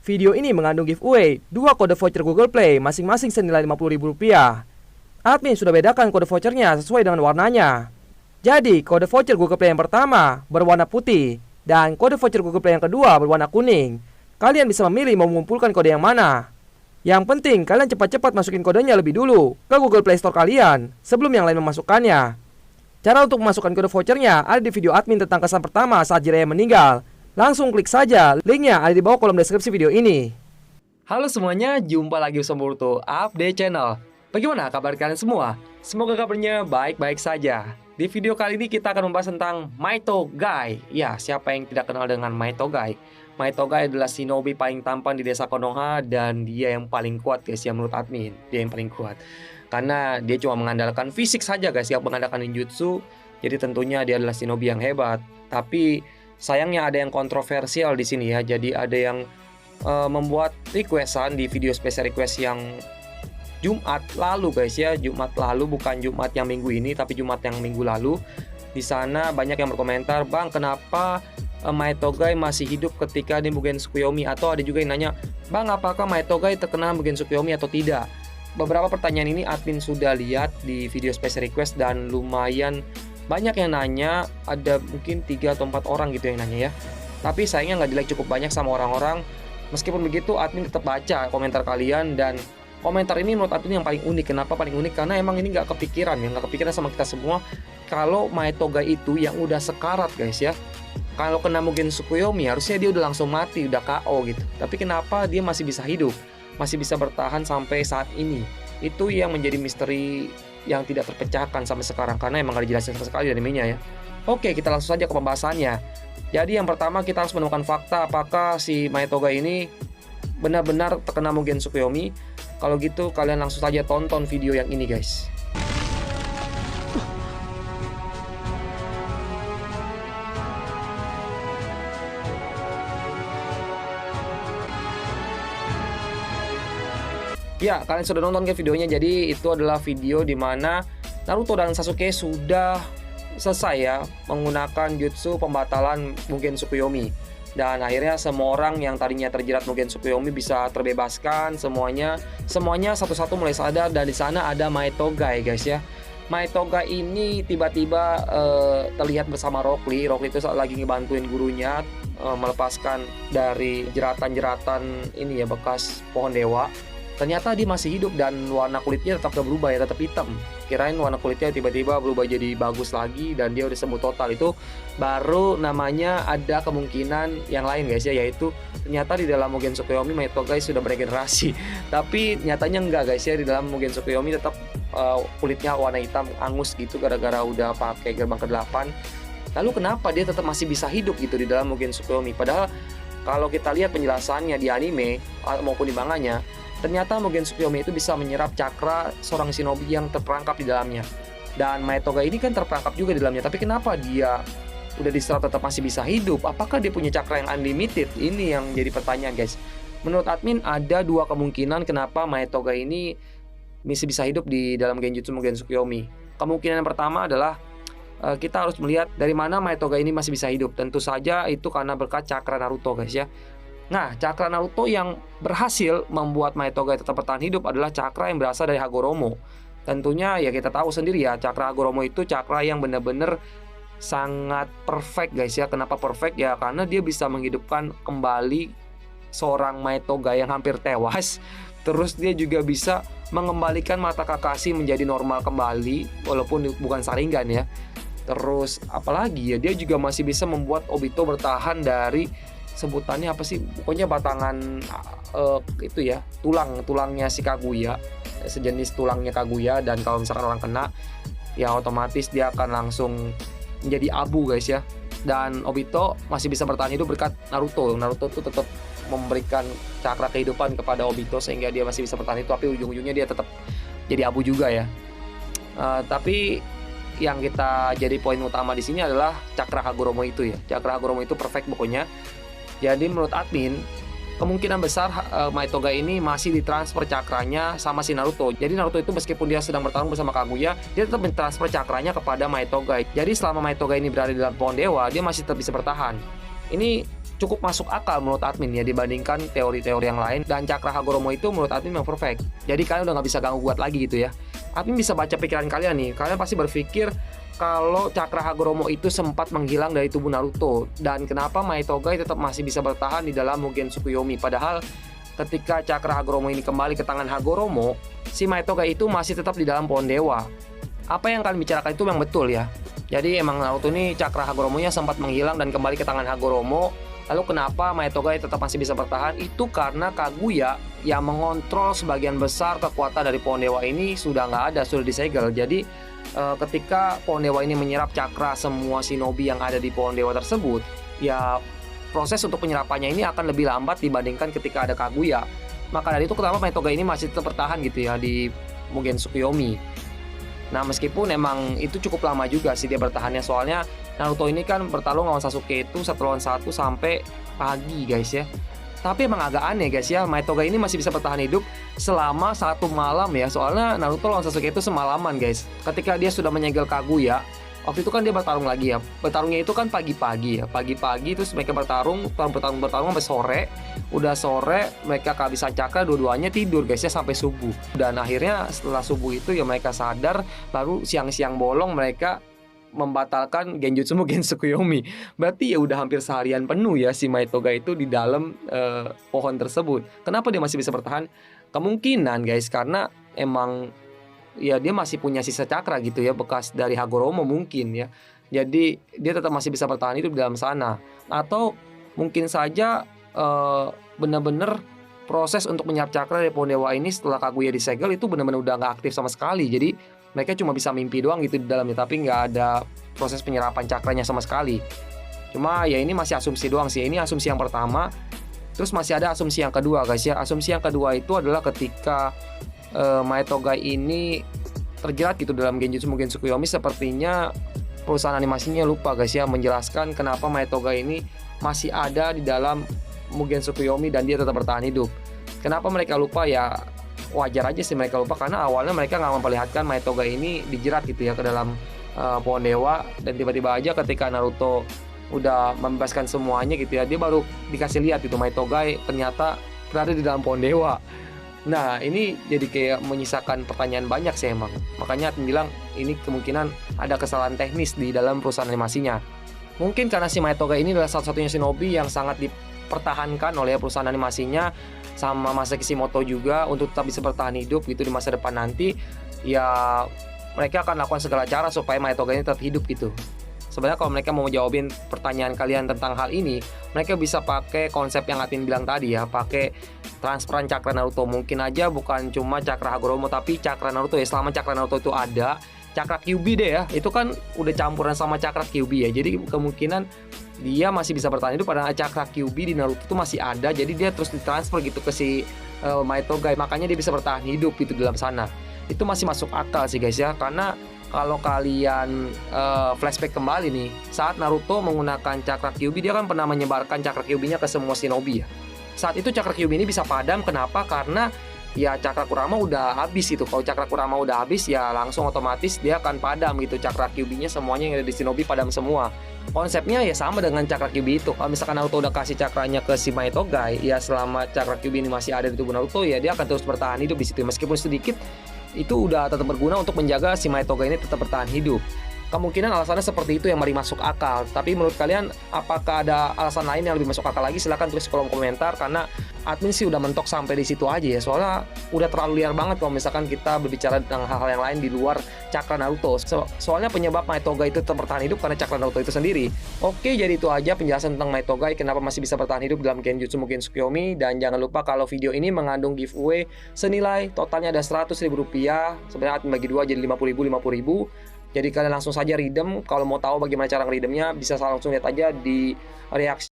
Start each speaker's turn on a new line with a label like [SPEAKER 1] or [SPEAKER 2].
[SPEAKER 1] Video ini mengandung giveaway 2 kode voucher Google Play masing-masing senilai Rp50.000. Admin sudah bedakan kode vouchernya sesuai dengan warnanya. Jadi, kode voucher Google Play yang pertama berwarna putih dan kode voucher Google Play yang kedua berwarna kuning. Kalian bisa memilih mau mengumpulkan kode yang mana. Yang penting, kalian cepat-cepat masukin kodenya lebih dulu ke Google Play Store kalian sebelum yang lain memasukkannya. Cara untuk memasukkan kode vouchernya ada di video admin tentang kesan pertama saat Jiraiya meninggal. Langsung klik saja, linknya ada di bawah kolom deskripsi video ini. Halo semuanya, jumpa lagi bersama Boruto Update Channel. Bagaimana kabar kalian semua? Semoga kabarnya baik-baik saja. Di video kali ini kita akan membahas tentang Maitogai. Ya, siapa yang tidak kenal dengan Maitogai? Maitogai adalah shinobi paling tampan di desa Konoha dan dia yang paling kuat guys ya, menurut admin. Dia yang paling kuat. Karena dia cuma mengandalkan fisik saja guys ya, mengandalkan ninjutsu. Jadi tentunya dia adalah shinobi yang hebat. Tapi sayangnya ada yang kontroversial di sini ya. Jadi ada yang membuat requestan di video special request yang Jumat lalu guys ya. Jumat lalu, bukan Jumat yang minggu ini, tapi Jumat yang minggu lalu. Di sana banyak yang berkomentar, "Bang, kenapa Maitogai masih hidup ketika di Mugen Tsukuyomi?" Atau ada juga yang nanya, "Bang, apakah Maitogai terkena Mugen Tsukuyomi atau tidak?" Beberapa pertanyaan ini admin sudah lihat di video special request dan lumayan banyak yang nanya. Ada mungkin 3 atau 4 orang gitu yang nanya ya. Tapi sayangnya nggak di-like cukup banyak sama orang-orang. Meskipun begitu, admin tetap baca komentar kalian. Dan komentar ini menurut admin yang paling unik. Kenapa paling unik? Karena emang ini nggak kepikiran ya. Nggak kepikiran sama kita semua kalau Maitogai itu yang udah sekarat guys ya. Kalau kena Mugen Tsukuyomi harusnya dia udah langsung mati, udah KO gitu. Tapi kenapa dia masih bisa hidup? Masih bisa bertahan sampai saat ini? Itu yang menjadi misteri yang tidak terpecahkan sampai sekarang, karena emang gak dijelasin sama sekali dari animenya ya. Oke, kita langsung saja ke pembahasannya. Jadi yang pertama kita harus menemukan fakta apakah si Maitogai ini benar-benar terkena Mugen Tsukuyomi. Kalau gitu kalian langsung saja tonton video yang ini guys. Ya, kalian sudah nonton ke videonya. Jadi itu adalah video di mana Naruto dan Sasuke sudah selesai ya menggunakan jutsu pembatalan Mugen Tsukuyomi. Dan akhirnya semua orang yang tadinya terjerat Mugen Tsukuyomi bisa terbebaskan semuanya satu-satu mulai sadar. Dan di sana ada Maitogai guys ya. Maitogai ini tiba-tiba terlihat bersama Rock Lee. Rock Lee itu lagi ngebantuin gurunya melepaskan dari jeratan-jeratan ini ya, bekas pohon dewa. Ternyata dia masih hidup dan warna kulitnya tetap gak berubah ya, tetap hitam. Kirain warna kulitnya tiba-tiba berubah jadi bagus lagi dan dia udah sembuh total. Itu baru namanya ada kemungkinan yang lain guys ya, yaitu ternyata di dalam Mugen Tsukuyomi Maitogai sudah beregenerasi. Tapi nyatanya enggak guys ya, di dalam Mugen Tsukuyomi tetap kulitnya warna hitam angus gitu gara-gara udah pakai gerbang ke-8. Lalu kenapa dia tetap masih bisa hidup gitu di dalam Mugen Tsukuyomi? Padahal kalau kita lihat penjelasannya di anime maupun di manganya, ternyata Mugen Tsukuyomi itu bisa menyerap cakra seorang shinobi yang terperangkap di dalamnya. Dan Maitogai ini kan terperangkap juga di dalamnya. Tapi kenapa dia udah diserap tetap masih bisa hidup? Apakah dia punya cakra yang unlimited? Ini yang jadi pertanyaan guys. Menurut admin ada 2 kemungkinan kenapa Maitogai ini masih bisa hidup di dalam genjutsu Mugen Tsukuyomi. Kemungkinan yang pertama adalah kita harus melihat dari mana Maitogai ini masih bisa hidup. Tentu saja itu karena berkat cakra Naruto guys ya. Nah, cakra Naruto yang berhasil membuat Maitogai tetap bertahan hidup adalah cakra yang berasal dari Hagoromo. Tentunya ya kita tahu sendiri ya, cakra Hagoromo itu cakra yang benar-benar sangat perfect guys ya. Kenapa perfect? Ya karena dia bisa menghidupkan kembali seorang Maitogai yang hampir tewas. Terus dia juga bisa mengembalikan mata Kakashi menjadi normal kembali, walaupun bukan Sharingan ya. Terus apalagi ya, dia juga masih bisa membuat Obito bertahan dari sebutannya apa sih, pokoknya batangan itu ya, tulangnya si Kaguya, sejenis tulangnya Kaguya. Dan kalau misalkan orang kena ya otomatis dia akan langsung menjadi abu guys ya. Dan Obito masih bisa bertahan hidup berkat Naruto. Naruto tuh tetap memberikan cakra kehidupan kepada Obito sehingga dia masih bisa bertahan hidup, tapi ujung-ujungnya dia tetap jadi abu juga ya. Tapi yang kita jadi poin utama di sini adalah cakra Hagoromo itu ya. Cakra Hagoromo itu perfect pokoknya. Jadi menurut admin kemungkinan besar Maitogai ini masih ditransfer cakranya sama si Naruto. Jadi Naruto itu meskipun dia sedang bertarung bersama Kaguya, dia tetap mentransfer cakranya kepada Maitogai. Jadi selama Maitogai ini berada di dalam pohon dewa, dia masih tetap bisa bertahan. Ini cukup masuk akal menurut admin ya dibandingkan teori-teori yang lain, dan cakra Hagoromo itu menurut admin memang perfect. Jadi kalian udah nggak bisa ganggu gugat lagi gitu ya. Admin bisa baca pikiran kalian nih. Kalian pasti berpikir kalau cakra Hagoromo itu sempat menghilang dari tubuh Naruto, dan kenapa Mai Togai tetap masih bisa bertahan di dalam Mugen Tsukuyomi. Padahal ketika cakra Hagoromo ini kembali ke tangan Hagoromo, si Mai Togai itu masih tetap di dalam pohon dewa. Apa yang kalian bicarakan itu memang betul ya. Jadi emang Naruto ini cakra Hagoromonya sempat menghilang dan kembali ke tangan Hagoromo. Lalu kenapa Mai Togai tetap masih bisa bertahan? Itu karena Kaguya yang mengontrol sebagian besar kekuatan dari pohon dewa ini sudah nggak ada, sudah disegel. Jadi ketika pohon dewa ini menyerap cakra semua shinobi yang ada di pohon dewa tersebut, ya proses untuk penyerapannya ini akan lebih lambat dibandingkan ketika ada Kaguya. Maka dari itu kenapa Mai Togai ini masih tetap bertahan gitu ya di Mugen Tsukuyomi. Nah, meskipun emang itu cukup lama juga sih dia bertahannya, soalnya Naruto ini kan bertarung lawan Sasuke itu 1 lawan 1 sampai pagi guys ya. Tapi emang agak aneh guys ya, Mai Togai ini masih bisa bertahan hidup selama 1 malam ya. Soalnya Naruto lawan Sasuke itu semalaman guys. Ketika dia sudah menyegel Kaguya, waktu itu kan dia bertarung lagi ya. Bertarungnya itu kan pagi-pagi ya. Pagi-pagi terus mereka bertarung sampai sore. Udah sore mereka kehabisan cakra, dua-duanya tidur guys ya sampai subuh. Dan akhirnya setelah subuh itu ya mereka sadar, baru siang-siang bolong mereka membatalkan Genjutsu Mugen Tsukuyomi. Berarti ya udah hampir seharian penuh ya si Mai Togai itu di dalam pohon tersebut. Kenapa dia masih bisa bertahan? Kemungkinan guys karena emang ya dia masih punya sisa cakra gitu ya, bekas dari Hagoromo mungkin ya. Jadi dia tetap masih bisa bertahan hidup di dalam sana. Atau mungkin saja benar-benar proses untuk menyerap cakra dari pohon dewa ini setelah Kaguya disegel itu benar-benar udah nggak aktif sama sekali. Jadi mereka cuma bisa mimpi doang gitu di dalamnya, tapi nggak ada proses penyerapan cakranya sama sekali. Cuma ya ini masih asumsi doang sih. Ini asumsi yang pertama. Terus masih ada asumsi yang kedua guys ya. Asumsi yang kedua itu adalah ketika Mai Togai ini terjerat gitu dalam Genjutsu Mugen Tsukuyomi, sepertinya perusahaan animasinya lupa guys ya menjelaskan kenapa Mai Togai ini masih ada di dalam Mugen Tsukuyomi dan dia tetap bertahan hidup. Kenapa mereka lupa ya? Wajar aja sih mereka lupa, karena awalnya mereka nggak memperlihatkan Mai Togai ini dijerat gitu ya ke dalam pohon dewa, dan tiba-tiba aja ketika Naruto udah membebaskan semuanya gitu ya, dia baru dikasih lihat itu Mai Togai ternyata berada di dalam pohon dewa. Nah ini jadi kayak menyisakan pertanyaan banyak sih emang. Makanya Atin bilang ini kemungkinan ada kesalahan teknis di dalam perusahaan animasinya. Mungkin karena si Mai Togai ini adalah satu-satunya shinobi yang sangat dipertahankan oleh perusahaan animasinya sama Masaki Kishimoto juga untuk tetap bisa bertahan hidup gitu di masa depan nanti. Ya mereka akan lakukan segala cara supaya Mai Togai ini tetap hidup gitu. Sebenarnya kalau mereka mau jawabin pertanyaan kalian tentang hal ini, mereka bisa pakai konsep yang Atin bilang tadi ya, pakai transferan cakra Naruto. Mungkin aja bukan cuma cakra Hagoromo, tapi cakra Naruto ya. Selama cakra Naruto itu ada, cakra Kyuubi deh ya, itu kan udah campuran sama cakra Kyuubi ya. Jadi kemungkinan dia masih bisa bertahan hidup padahal cakra Kyuubi di Naruto itu masih ada. Jadi dia terus ditransfer gitu ke si Mai Togai, makanya dia bisa bertahan hidup gitu dalam sana. Itu masih masuk akal sih guys ya, karena kalau kalian flashback kembali nih, saat Naruto menggunakan cakra Kyuubi, dia kan pernah menyebarkan cakra Kyuubi-nya ke semua shinobi ya. Saat itu cakra Kyuubi ini bisa padam, kenapa? Karena ya cakra Kurama udah habis gitu. Kalau cakra Kurama udah habis ya langsung otomatis dia akan padam gitu. Cakra Kyuubi-nya semuanya yang ada di shinobi padam semua. Konsepnya ya sama dengan cakra Kyuubi itu. Kalau misalkan Naruto udah kasih cakranya ke si Mai Togai, ya selama cakra Kyuubi ini masih ada di tubuh Naruto, ya dia akan terus bertahan hidup di situ. Meskipun sedikit, itu udah tetap berguna untuk menjaga si Mai Togai ini tetap bertahan hidup. Kemungkinan alasannya seperti itu yang lebih masuk akal. Tapi menurut kalian apakah ada alasan lain yang lebih masuk akal lagi? Silahkan tulis kolom komentar, karena admin sih udah mentok sampai di situ aja ya. Soalnya udah terlalu liar banget kalau misalkan kita berbicara tentang hal-hal yang lain di luar cakra Naruto. Soalnya penyebab Mai Togai itu tetap bertahan hidup karena cakra Naruto itu sendiri. Oke, jadi itu aja penjelasan tentang Mai Togai kenapa masih bisa bertahan hidup dalam Genjutsu Mugen Tsukuyomi. Dan jangan lupa kalau video ini mengandung giveaway senilai totalnya ada Rp100.000. Sebenarnya admin bagi dua jadi Rp50.000, Rp50.000. Jadi kalian langsung saja redeem. Kalau mau tahu bagaimana cara redeemnya, bisa langsung lihat aja di reaksi